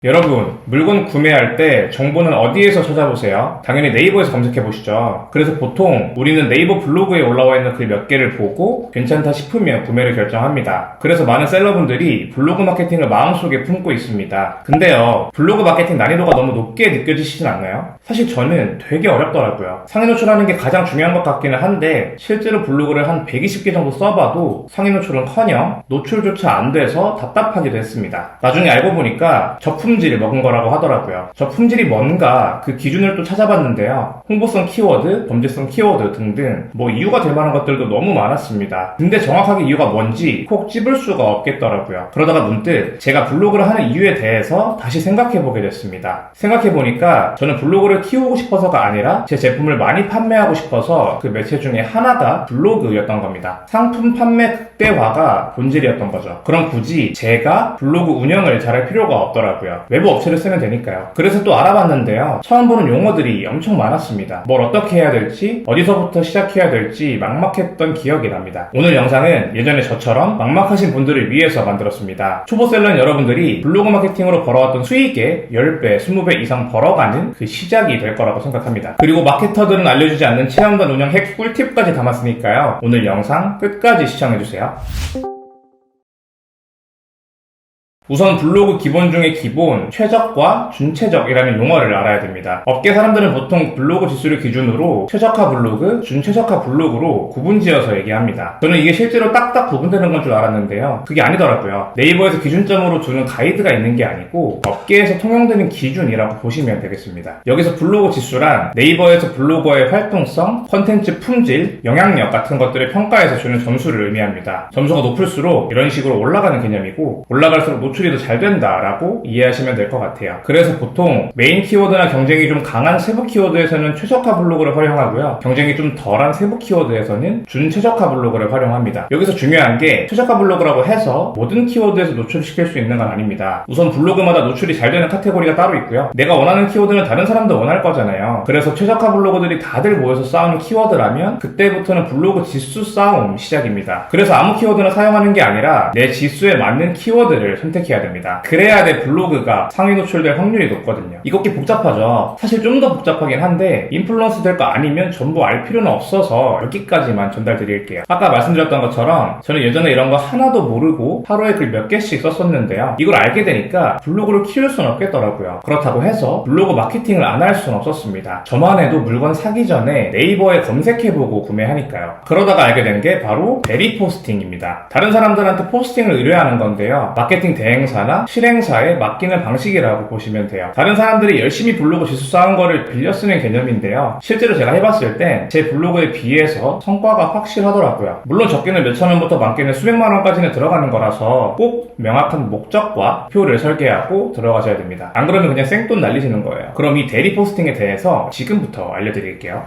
여러분, 물건 구매할 때 정보는 어디에서 찾아보세요? 당연히 네이버에서 검색해보시죠. 그래서 보통 우리는 네이버 블로그에 올라와 있는 글 몇 개를 보고 괜찮다 싶으면 구매를 결정합니다. 그래서 많은 셀러분들이 블로그 마케팅을 마음속에 품고 있습니다. 근데요, 블로그 마케팅 난이도가 너무 높게 느껴지시진 않나요? 사실 저는 되게 어렵더라고요. 상위 노출하는 게 가장 중요한 것 같기는 한데 실제로 블로그를 한 120개 정도 써봐도 상위 노출은커녕 노출조차 안 돼서 답답하기도 했습니다. 나중에 알고 보니까 저품질을 먹은 거라고 하더라고요. 저품질이 뭔가 그 기준을 또 찾아봤는데요. 홍보성 키워드, 범죄성 키워드 등등 이유가 될 만한 것들도 너무 많았습니다. 근데 정확하게 이유가 뭔지 콕 집을 수가 없겠더라고요. 그러다가 문득 제가 블로그를 하는 이유에 대해서 다시 생각해보게 됐습니다. 생각해보니까 저는 블로그를 키우고 싶어서가 아니라 제 제품을 많이 판매하고 싶어서 그 매체 중에 하나가 블로그였던 겁니다. 상품 판매 극대화가 본질이었던 거죠. 그럼 굳이 제가 블로그 운영을 잘할 필요가 없더라고요. 외부 업체를 쓰면 되니까요. 그래서 또 알아봤는데요. 처음 보는 용어들이 엄청 많았습니다. 뭘 어떻게 해야 될지, 어디서부터 시작해야 될지 막막했던 기억이 납니다. 오늘 영상은 예전에 저처럼 막막하신 분들을 위해서 만들었습니다. 초보셀러인 여러분들이 블로그 마케팅으로 벌어왔던 수익의 10배, 20배 이상 벌어가는 그 시작이 될 거라고 생각합니다. 그리고 마케터들은 알려주지 않는 체험단 운영 핵 꿀팁까지 담았으니까요. 오늘 영상 끝까지 시청해주세요. 우선 블로그 기본 중에 기본, 최적과 준최적이라는 용어를 알아야 됩니다. 업계 사람들은 보통 블로그 지수를 기준으로 최적화 블로그, 준최적화 블로그로 구분지어서 얘기합니다. 저는 이게 실제로 딱딱 구분되는 건 줄 알았는데요. 그게 아니더라고요. 네이버에서 기준점으로 두는 가이드가 있는 게 아니고 업계에서 통용되는 기준이라고 보시면 되겠습니다. 여기서 블로그 지수란 네이버에서 블로거의 활동성, 컨텐츠 품질, 영향력 같은 것들을 평가해서 주는 점수를 의미합니다. 점수가 높을수록 이런 식으로 올라가는 개념이고 올라갈수록 노출이 더 잘 된다라고 이해하시면 될 것 같아요. 그래서 보통 메인 키워드나 경쟁이 좀 강한 세부 키워드에서는 최적화 블로그를 활용하고요. 경쟁이 좀 덜한 세부 키워드에서는 준최적화 블로그를 활용합니다. 여기서 중요한 게 최적화 블로그라고 해서 모든 키워드에서 노출시킬 수 있는 건 아닙니다. 우선 블로그마다 노출이 잘 되는 카테고리가 따로 있고요. 내가 원하는 키워드는 다른 사람도 원할 거잖아요. 그래서 최적화 블로그들이 다들 모여서 싸우는 키워드라면 그때부터는 블로그 지수 싸움 시작입니다. 그래서 아무 키워드나 사용하는 게 아니라 내 지수에 맞는 키워드를 선택해야 됩니다. 그래야 내 블로그가 상위 노출될 확률이 높거든요. 이거 꽤 복잡하죠. 사실 좀 더 복잡하긴 한데 인플루언서 될 거 아니면 전부 알 필요는 없어서 여기까지만 전달드릴게요. 아까 말씀드렸던 것처럼 저는 예전에 이런 거 하나도 모르고 하루에 글 몇 개씩 썼었는데요. 이걸 알게 되니까 블로그를 키울 수는 없겠더라고요. 그렇다고 해서 블로그 마케팅을 안 할 수는 없었습니다. 저만 해도 물건 사기 전에 네이버에 검색해보고 구매하니까요. 그러다가 알게 된 게 바로 대리 포스팅입니다. 다른 사람들한테 포스팅을 의뢰하는 건데요. 마케팅 대행사나 실행사에 맡기는 방식이라고 보시면 돼요. 다른 사람들이 열심히 블로그 지수 쌓은 거를 빌려 쓰는 개념인데요. 실제로 제가 해봤을 땐 제 블로그에 비해서 성과가 확실하더라고요. 물론 적게는 몇천 원부터 많게는 수백만 원까지는 들어가는 거라서 꼭 명확한 목적과 표를 설계하고 들어가셔야 됩니다. 안 그러면 그냥 생돈 날리시는 거예요. 그럼 이 대리 포스팅에 대해서 지금부터 알려드릴게요.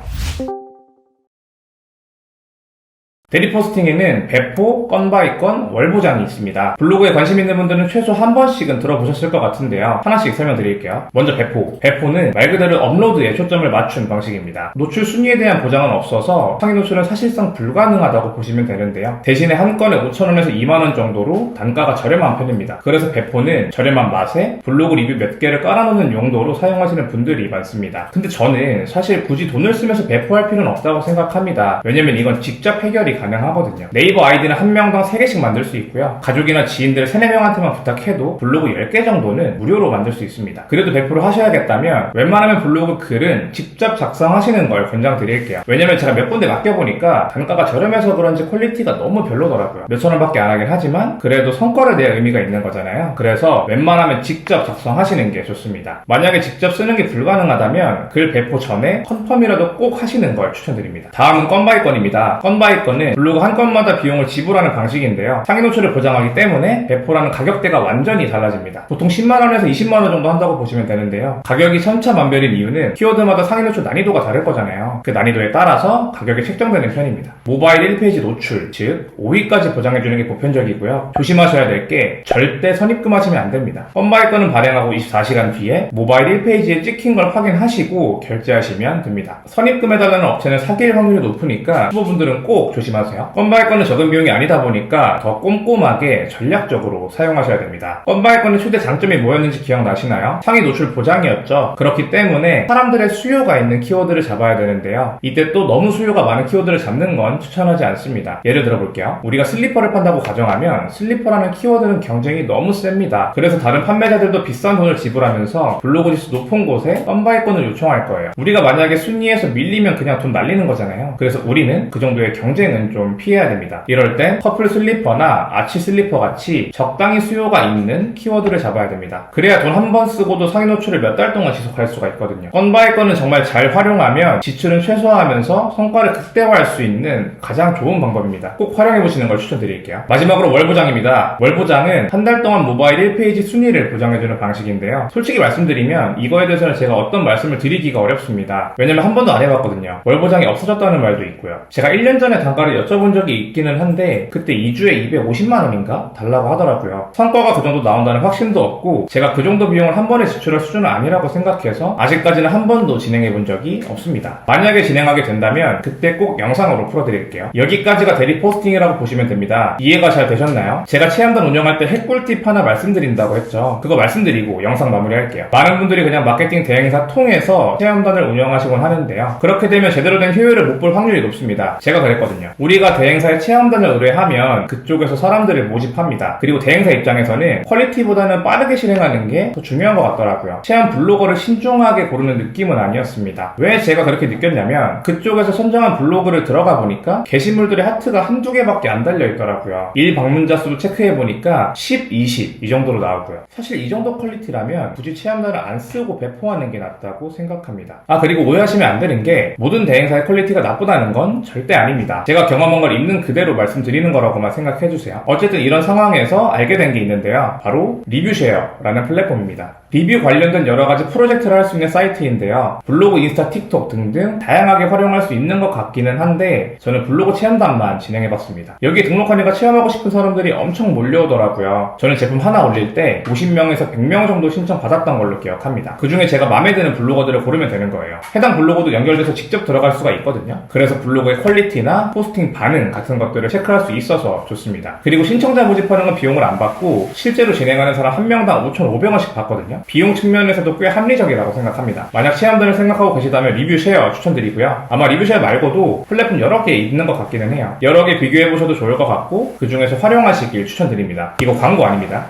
대리 포스팅에는 배포, 건바이 건, 월보장이 있습니다. 블로그에 관심 있는 분들은 최소 한 번씩은 들어보셨을 것 같은데요. 하나씩 설명드릴게요. 먼저 배포. 배포는 말 그대로 업로드에 초점을 맞춘 방식입니다. 노출 순위에 대한 보장은 없어서 상위 노출은 사실상 불가능하다고 보시면 되는데요. 대신에 한 건에 5,000원에서 2만원 정도로 단가가 저렴한 편입니다. 그래서 배포는 저렴한 맛에 블로그 리뷰 몇 개를 깔아놓는 용도로 사용하시는 분들이 많습니다. 근데 저는 사실 굳이 돈을 쓰면서 배포할 필요는 없다고 생각합니다. 왜냐면 이건 직접 해결이 가능하거든요. 네이버 아이디는 한 명당 3개씩 만들 수 있고요. 가족이나 지인들 3, 4명한테만 부탁해도 블로그 10개 정도는 무료로 만들 수 있습니다. 그래도 배포를 하셔야겠다면 웬만하면 블로그 글은 직접 작성하시는 걸 권장드릴게요. 왜냐면 제가 몇 군데 맡겨보니까 단가가 저렴해서 그런지 퀄리티가 너무 별로더라고요. 몇천 원밖에 안 하긴 하지만 그래도 성과를 내야 의미가 있는 거잖아요. 그래서 웬만하면 직접 작성하시는 게 좋습니다. 만약에 직접 쓰는 게 불가능하다면 글 배포 전에 컨펌이라도 꼭 하시는 걸 추천드립니다. 다음은 건바이 건입니다. 건바이 건은 블로그 한 건마다 비용을 지불하는 방식인데요. 상위 노출을 보장하기 때문에 배포라는 가격대가 완전히 달라집니다. 보통 10만원에서 20만원 정도 한다고 보시면 되는데요. 가격이 천차만별인 이유는 키워드마다 상위 노출 난이도가 다를 거잖아요. 그 난이도에 따라서 가격이 책정되는 편입니다. 모바일 1페이지 노출, 즉 5위까지 보장해주는 게 보편적이고요. 조심하셔야 될 게 절대 선입금하시면 안 됩니다. 건바이 건은 발행하고 24시간 뒤에 모바일 1페이지에 찍힌 걸 확인하시고 결제하시면 됩니다. 선입금해달라는 업체는 사기일 확률이 높으니까 초보분들은 꼭 조심하세요. 조심하세요. 건바이 건은 적은 비용이 아니다 보니까 더 꼼꼼하게 전략적으로 사용하셔야 됩니다. 건바이 건의 최대 장점이 뭐였는지 기억나시나요? 상위 노출 보장이었죠. 그렇기 때문에 사람들의 수요가 있는 키워드를 잡아야 되는데요. 이때 또 너무 수요가 많은 키워드를 잡는 건 추천하지 않습니다. 예를 들어 볼게요. 우리가 슬리퍼를 판다고 가정하면 슬리퍼라는 키워드는 경쟁이 너무 셉니다. 그래서 다른 판매자들도 비싼 돈을 지불하면서 블로그 지수 높은 곳에 건바이 건을 요청할 거예요. 우리가 만약에 순위에서 밀리면 그냥 돈 날리는 거잖아요. 그래서 우리는 그 정도의 경쟁은 좀 피해야 됩니다. 이럴 땐 커플 슬리퍼나 아치 슬리퍼 같이 적당히 수요가 있는 키워드를 잡아야 됩니다. 그래야 돈 한 번 쓰고도 상위 노출을 몇 달 동안 지속할 수가 있거든요. 건바이 건은 정말 잘 활용하면 지출은 최소화하면서 성과를 극대화할 수 있는 가장 좋은 방법입니다. 꼭 활용해보시는 걸 추천드릴게요. 마지막으로 월보장입니다. 월보장은 한 달 동안 모바일 1페이지 순위를 보장해주는 방식인데요. 솔직히 말씀드리면 이거에 대해서는 제가 어떤 말씀을 드리기가 어렵습니다. 왜냐면 한 번도 안 해봤거든요. 월보장이 없어졌다는 말도 있고요. 제가 1년 전에 단가를 여쭤본 적이 있기는 한데 그때 2주에 250만원인가? 달라고 하더라고요. 성과가 그 정도 나온다는 확신도 없고 제가 그 정도 비용을 한 번에 지출할 수준은 아니라고 생각해서 아직까지는 한 번도 진행해본 적이 없습니다. 만약에 진행하게 된다면 그때 꼭 영상으로 풀어드릴게요. 여기까지가 대리 포스팅이라고 보시면 됩니다. 이해가 잘 되셨나요? 제가 체험단 운영할 때 핵꿀팁 하나 말씀드린다고 했죠. 그거 말씀드리고 영상 마무리할게요. 많은 분들이 그냥 마케팅 대행사 통해서 체험단을 운영하시곤 하는데요. 그렇게 되면 제대로 된 효율을 못 볼 확률이 높습니다. 제가 그랬거든요. 우리가 대행사에 체험단을 의뢰하면 그쪽에서 사람들을 모집합니다. 그리고 대행사 입장에서는 퀄리티보다는 빠르게 실행하는 게 더 중요한 것 같더라고요. 체험 블로거를 신중하게 고르는 느낌은 아니었습니다. 왜 제가 그렇게 느꼈냐면 그쪽에서 선정한 블로그를 들어가 보니까 게시물들의 하트가 한두 개밖에 안 달려 있더라고요. 1방문자 수도 체크해보니까 10, 20 이 정도로 나오고요. 사실 이 정도 퀄리티라면 굳이 체험단을 안 쓰고 배포하는 게 낫다고 생각합니다. 그리고 오해하시면 안 되는 게 모든 대행사의 퀄리티가 나쁘다는 건 절대 아닙니다. 제가 경험한 걸 있는 그대로 말씀드리는 거라고만 생각해주세요. 어쨌든 이런 상황에서 알게 된 게 있는데요. 바로 리뷰쉐어라는 플랫폼입니다. 리뷰 관련된 여러 가지 프로젝트를 할 수 있는 사이트인데요. 블로그, 인스타, 틱톡 등등 다양하게 활용할 수 있는 것 같기는 한데 저는 블로그 체험단만 진행해봤습니다. 여기 등록하니까 체험하고 싶은 사람들이 엄청 몰려오더라고요. 저는 제품 하나 올릴 때 50명에서 100명 정도 신청 받았던 걸로 기억합니다. 그 중에 제가 마음에 드는 블로거들을 고르면 되는 거예요. 해당 블로거도 연결돼서 직접 들어갈 수가 있거든요. 그래서 블로그의 퀄리티나 포스팅 반응 같은 것들을 체크할 수 있어서 좋습니다. 그리고 신청자 모집하는 건 비용을 안 받고 실제로 진행하는 사람 한 명당 5,500원씩 받거든요. 비용 측면에서도 꽤 합리적이라고 생각합니다. 만약 체험단을 생각하고 계시다면 리뷰쉐어 추천드리고요. 아마 리뷰쉐어 말고도 플랫폼 여러 개 있는 것 같기는 해요. 여러 개 비교해보셔도 좋을 것 같고 그 중에서 활용하시길 추천드립니다. 이거 광고 아닙니다.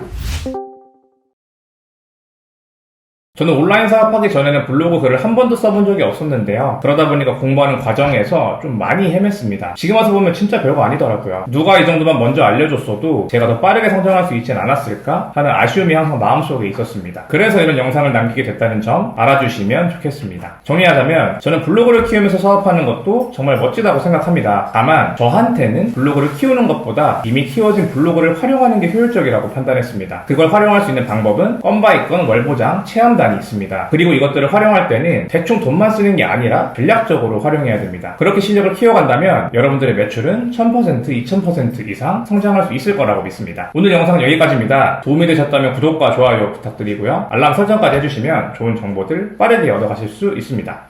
저는 온라인 사업하기 전에는 블로그 글을 한 번도 써본 적이 없었는데요. 그러다 보니까 공부하는 과정에서 좀 많이 헤맸습니다. 지금 와서 보면 진짜 별거 아니더라고요. 누가 이 정도만 먼저 알려줬어도 제가 더 빠르게 성장할 수 있진 않았을까 하는 아쉬움이 항상 마음속에 있었습니다. 그래서 이런 영상을 남기게 됐다는 점 알아주시면 좋겠습니다. 정리하자면 저는 블로그를 키우면서 사업하는 것도 정말 멋지다고 생각합니다. 다만 저한테는 블로그를 키우는 것보다 이미 키워진 블로그를 활용하는 게 효율적이라고 판단했습니다. 그걸 활용할 수 있는 방법은 건바이 건, 월보장, 체험단 이 있습니다. 그리고 이것들을 활용할 때는 대충 돈만 쓰는 게 아니라 전략적으로 활용해야 됩니다. 그렇게 실력을 키워간다면 여러분들의 매출은 1000%, 2000% 이상 성장할 수 있을 거라고 믿습니다. 오늘 영상은 여기까지입니다. 도움이 되셨다면 구독과 좋아요 부탁드리고요. 알람 설정까지 해주시면 좋은 정보들 빠르게 얻어가실 수 있습니다.